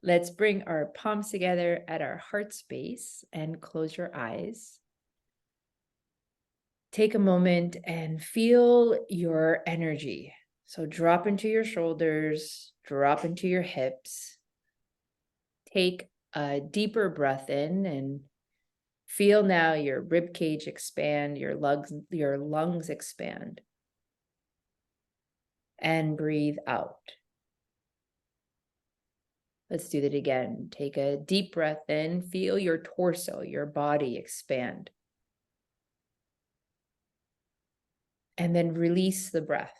Let's bring our palms together at our heart space and close your eyes. Take a moment and feel your energy. So drop into your shoulders, drop into your hips. Take a deeper breath in and feel now your rib cage expand, your lungs expand. And breathe out. Let's do that again. Take a deep breath in, feel your torso, your body expand. And then release the breath.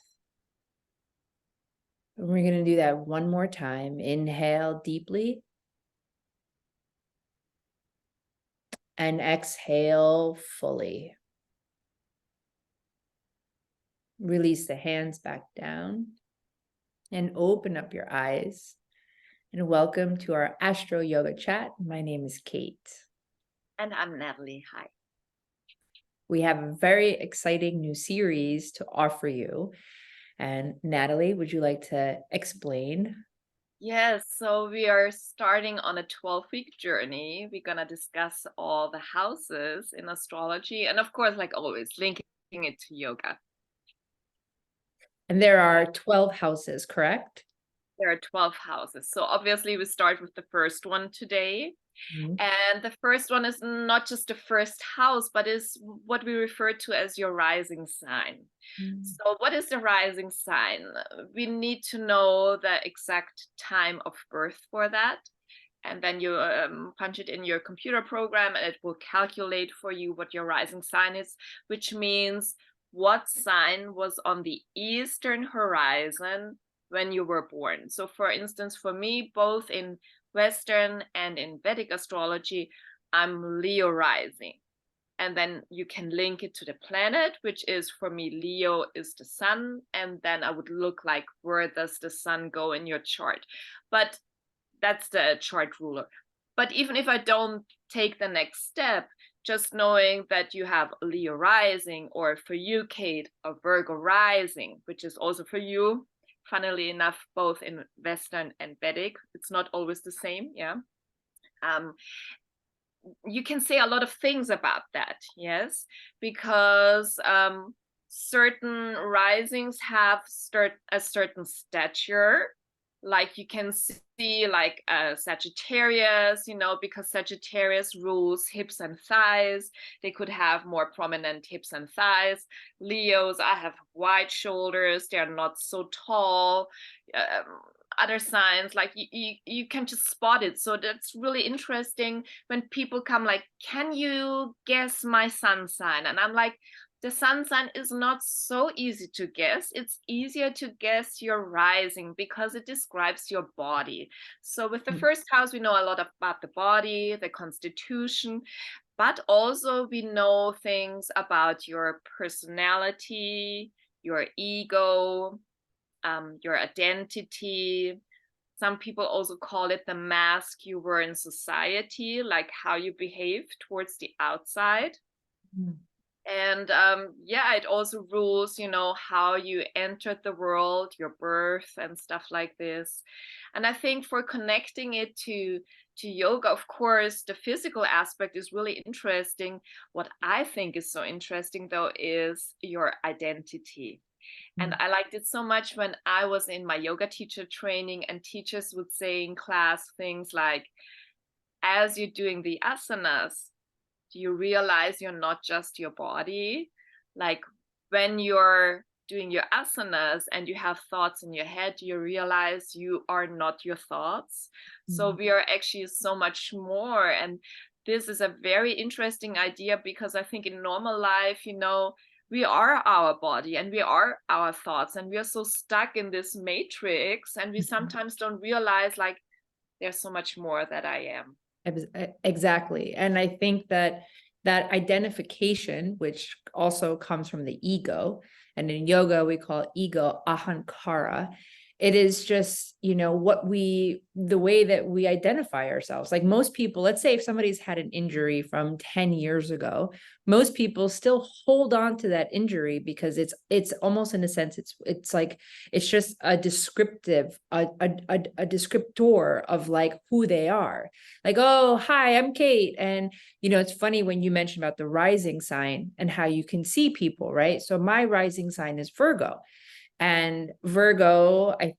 And we're going to do that one more time. Inhale deeply. And exhale fully. Release the hands back down. And open up your eyes. And welcome to our Astro Yoga Chat. My name is Kate. And I'm Natalie. Hi. We have a very exciting new series to offer you. And Natalie, would you like to explain? Yes, so we are starting on a 12-week journey. We're going to discuss all the houses in astrology. And of course, like always, linking it to yoga. And there are 12 houses, correct? There are 12 houses. So obviously we start with the first one today. And the first one is not just the first house, but is what we refer to as your rising sign. So what is the rising sign? We need to know the exact time of birth for that. And then you punch it in your computer program and it will calculate for you what your rising sign is, which means what sign was on the eastern horizon when you were born. So for instance, for me, both in Western and in Vedic astrology, I'm Leo rising. And then you can link it to the planet, which is, for me, Leo is the sun. And then I would look like, where does the sun go in your chart? But that's the chart ruler. But even if I don't take the next step, just knowing that you have Leo rising, or for you, Kate, a Virgo rising, which is also for you, funnily enough, both in Western and Vedic, it's not always the same, yeah. You can say a lot of things about that, yes, because certain risings have a certain stature, like you can see like Sagittarius, because Sagittarius rules hips and thighs. They could have more prominent hips and thighs. Leos, I have wide shoulders. They're not so tall. Other signs, like you can just spot it. So that's really interesting when people come like, can you guess my sun sign? And I'm like, the sun sign is not so easy to guess. It's easier to guess your rising because it describes your body. So with the first house, we know a lot about the body, the constitution, but also we know things about your personality, your ego, your identity. Some people also call it the mask you wear in society, like how you behave towards the outside. And it also rules, how you entered the world, your birth and stuff like this. And I think for connecting it to yoga, of course, the physical aspect is really interesting. What I think is so interesting, though, is your identity. And I liked it so much when I was in my yoga teacher training and teachers would say in class things like, as you're doing the asanas, do you realize you're not just your body? Like when you're doing your asanas and you have thoughts in your head, you realize you are not your thoughts. So we are actually so much more. And this is a very interesting idea because I think in normal life, we are our body and we are our thoughts, and we are so stuck in this matrix, and we sometimes don't realize like there's so much more that I am. Exactly. And I think that identification, which also comes from the ego, and in yoga we call ego ahankara, It is just, the way that we identify ourselves. Like most people, let's say if somebody's had an injury from 10 years ago, most people still hold on to that injury because it's almost, in a sense, it's like, it's just a descriptive, a descriptor of like who they are. Like, oh, hi, I'm Kate. And it's funny when you mentioned about the rising sign and how you can see people, right? So my rising sign is Virgo. And Virgo, I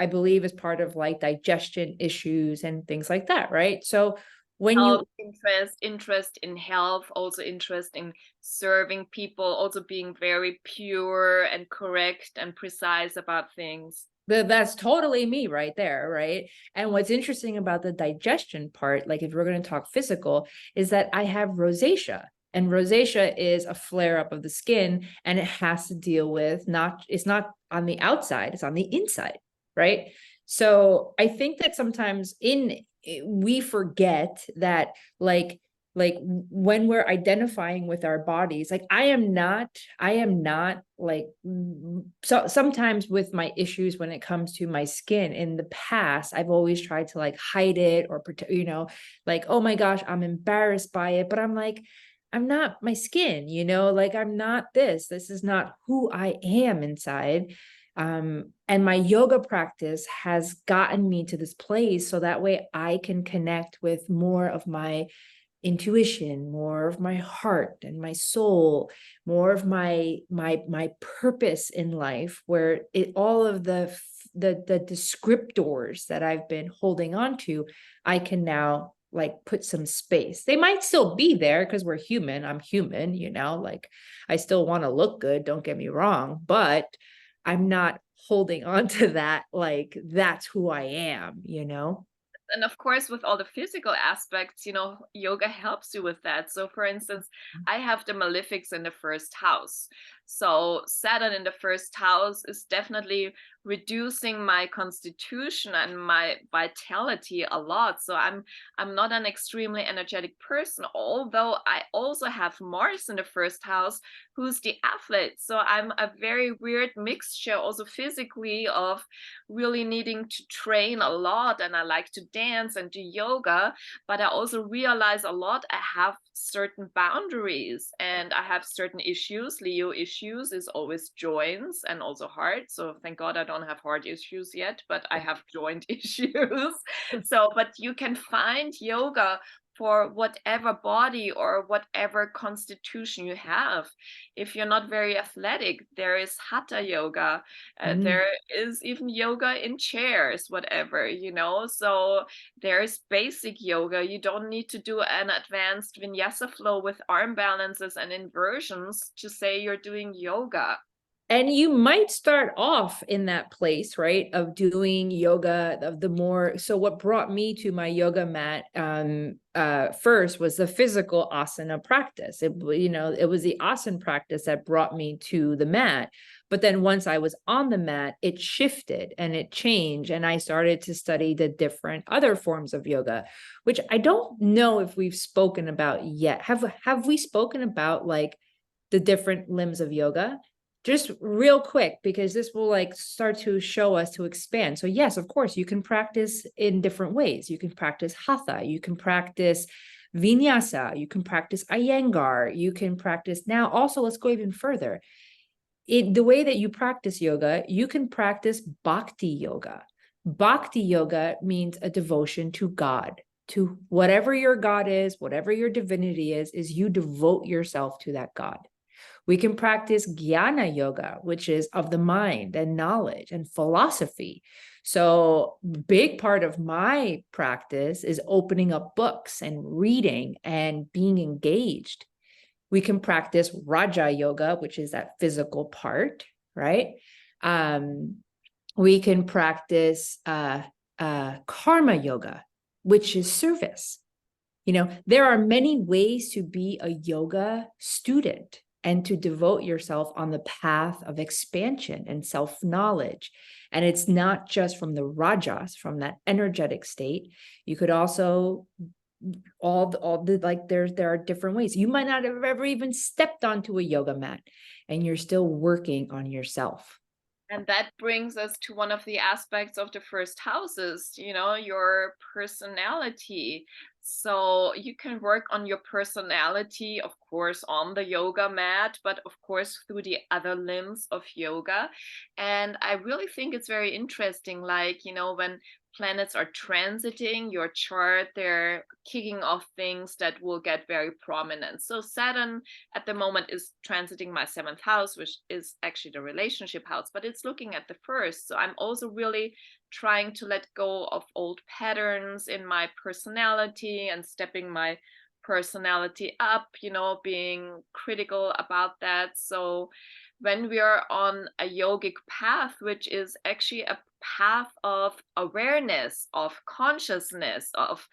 believe, is part of like digestion issues and things like that, right? So when you Health interest in health, also interest in serving people, also being very pure and correct and precise about things. that's totally me right there, right? And what's interesting about the digestion part, like if we're going to talk physical, is that I have rosacea. And rosacea is a flare up of the skin, and it has to deal with it's not on the outside, it's on the inside, right? So I think that sometimes we forget that, like when we're identifying with our bodies, like I am not like, so sometimes with my issues when it comes to my skin in the past, I've always tried to like hide it or pretend, like, oh my gosh, I'm embarrassed by it, but I'm like, I'm not my skin, like I'm not this is not who I am inside. And my yoga practice has gotten me to this place so that way I can connect with more of my intuition, more of my heart and my soul, more of my purpose in life, where all of the descriptors that I've been holding on to, I can now like put some space. They might still be there because we're human. I'm human, like I still want to look good, don't get me wrong, but I'm not holding on to that like that's who I am. And of course, with all the physical aspects, yoga helps you with that. So for instance, I have the malefics in the first house. So Saturn in the first house is definitely reducing my constitution and my vitality a lot. So I'm not an extremely energetic person, although I also have Mars in the first house, who's the athlete. So I'm a very weird mixture also physically of really needing to train a lot, and I like to dance and do yoga, but I also realize a lot I have certain boundaries and I have certain issues. Leo issues is always joints and also heart. So thank God I don't have heart issues yet, but I have joint issues. So, but you can find yoga for whatever body or whatever constitution you have. If you're not very athletic, there is hatha yoga. There is even yoga in chairs, whatever. So there's basic yoga. You don't need to do an advanced vinyasa flow with arm balances and inversions to say you're doing yoga. And you might start off in that place, right, of doing yoga of the more. So what brought me to my yoga mat first was the physical asana practice. It was the asana practice that brought me to the mat. But then once I was on the mat, it shifted and it changed, and I started to study the different other forms of yoga, which I don't know if we've spoken about yet. Have we spoken about like the different limbs of yoga? Just real quick, because this will like start to show us to expand. So yes, of course, you can practice in different ways. You can practice hatha, you can practice vinyasa, you can practice iyengar, you can practice. Now also, let's go even further. The way that you practice yoga, you can practice bhakti yoga. Bhakti yoga means a devotion to God, to whatever your God is, whatever your divinity is you devote yourself to that God. We can practice jnana yoga, which is of the mind and knowledge and philosophy. So big part of my practice is opening up books and reading and being engaged. We can practice raja yoga, which is that physical part, right? We can practice karma yoga, which is service. There are many ways to be a yoga student and to devote yourself on the path of expansion and self-knowledge. And it's not just from the rajas, from that energetic state. You could also there are different ways. You might not have ever even stepped onto a yoga mat, and you're still working on yourself. And that brings us to one of the aspects of the first houses, your personality. So you can work on your personality, of course, on the yoga mat, but of course, through the other limbs of yoga. And I really think it's very interesting, like, when planets are transiting your chart, they're kicking off things that will get very prominent. So Saturn at the moment is transiting my 7th house, which is actually the relationship house, but it's looking at the first. So I'm also really trying to let go of old patterns in my personality and stepping my personality up, being critical about that. So when we are on a yogic path, which is actually a path of awareness, of consciousness, of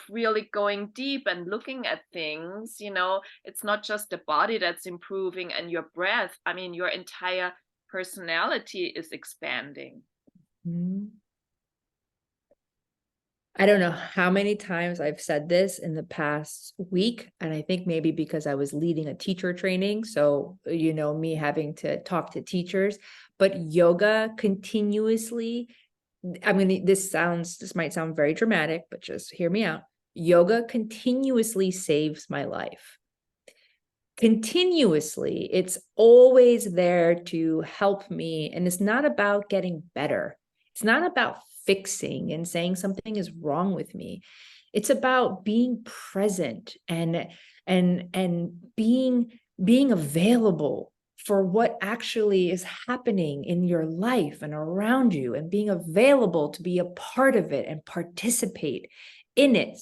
really going deep and looking at things, it's not just the body that's improving and your breath. I mean, your entire personality is expanding. Mhm. I don't know how many times I've said this in the past week, and I think maybe because I was leading a teacher training, so me having to talk to teachers, but yoga continuously, I mean, this might sound very dramatic, but just hear me out. Yoga continuously saves my life. Continuously, it's always there to help me, and it's not about getting better. It's not about fixing and saying something is wrong with me. It's about being present and being available for what actually is happening in your life and around you, and being available to be a part of it and participate in it.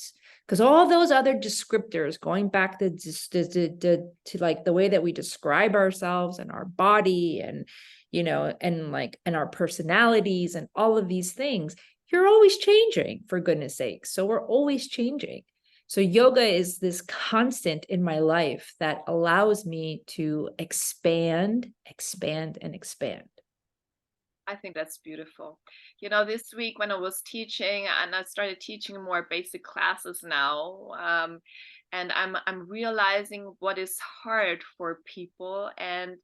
Because all those other descriptors, going back to like the way that we describe ourselves and our body and and our personalities and all of these things, you're always changing, for goodness sakes. So we're always changing. So yoga is this constant in my life that allows me to expand, expand, and expand. I think that's beautiful. This week when I was teaching, and I started teaching more basic classes now, and I'm realizing what is hard for people. And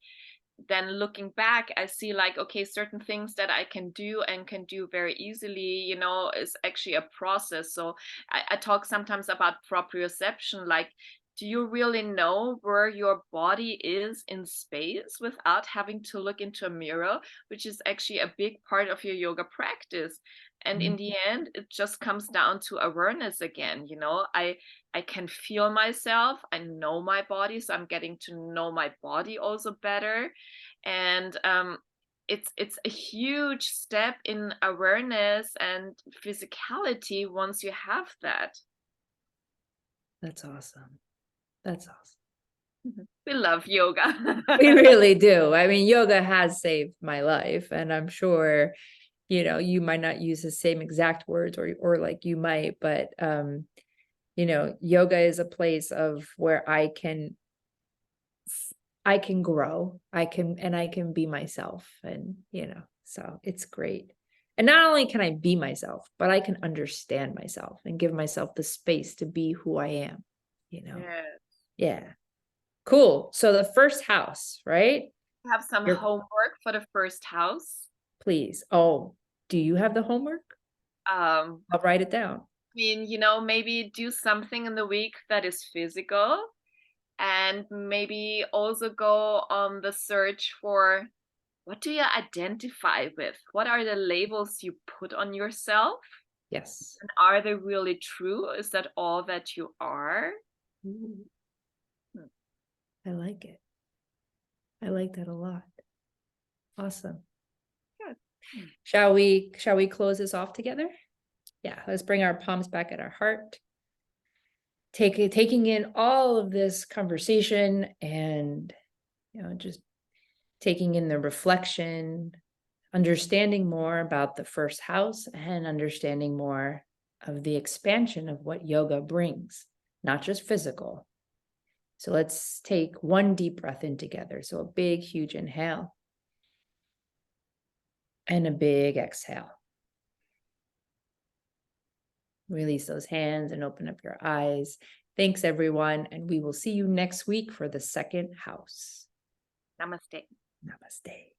then looking back, I see, like, okay, certain things that I can do and can do very easily, is actually a process. So I talk sometimes about proprioception, like, do you really know where your body is in space without having to look into a mirror, which is actually a big part of your yoga practice? And in the end, it just comes down to awareness again. I can feel myself, I know my body, so I'm getting to know my body also better. And it's a huge step in awareness and physicality once you have that. That's awesome. That's awesome. We love yoga. We really do. I mean, yoga has saved my life, and I'm sure, you might not use the same exact words, or like you might, but yoga is a place of where I can grow, I can be myself, and so it's great. And not only can I be myself, but I can understand myself and give myself the space to be who I am, Yes. yeah. Cool. So the first house, right? Have some Your homework for the first house. Please. Oh, do you have the homework? Um, I'll write it down. maybe do something in the week that is physical, and maybe also go on the search for, what do you identify with? What are the labels you put on yourself? Yes. And are they really true? Is that all that you are? Ooh, Hmm. I like it. I like that a lot. Awesome. Good. Shall we close this off together? Yeah, let's bring our palms back at our heart. Taking in all of this conversation, and just taking in the reflection, understanding more about the first house, and understanding more of the expansion of what yoga brings, not just physical. So let's take one deep breath in together. So a big, huge inhale and a big exhale. Release those hands and open up your eyes. Thanks, everyone. And we will see you next week for the second house. Namaste. Namaste.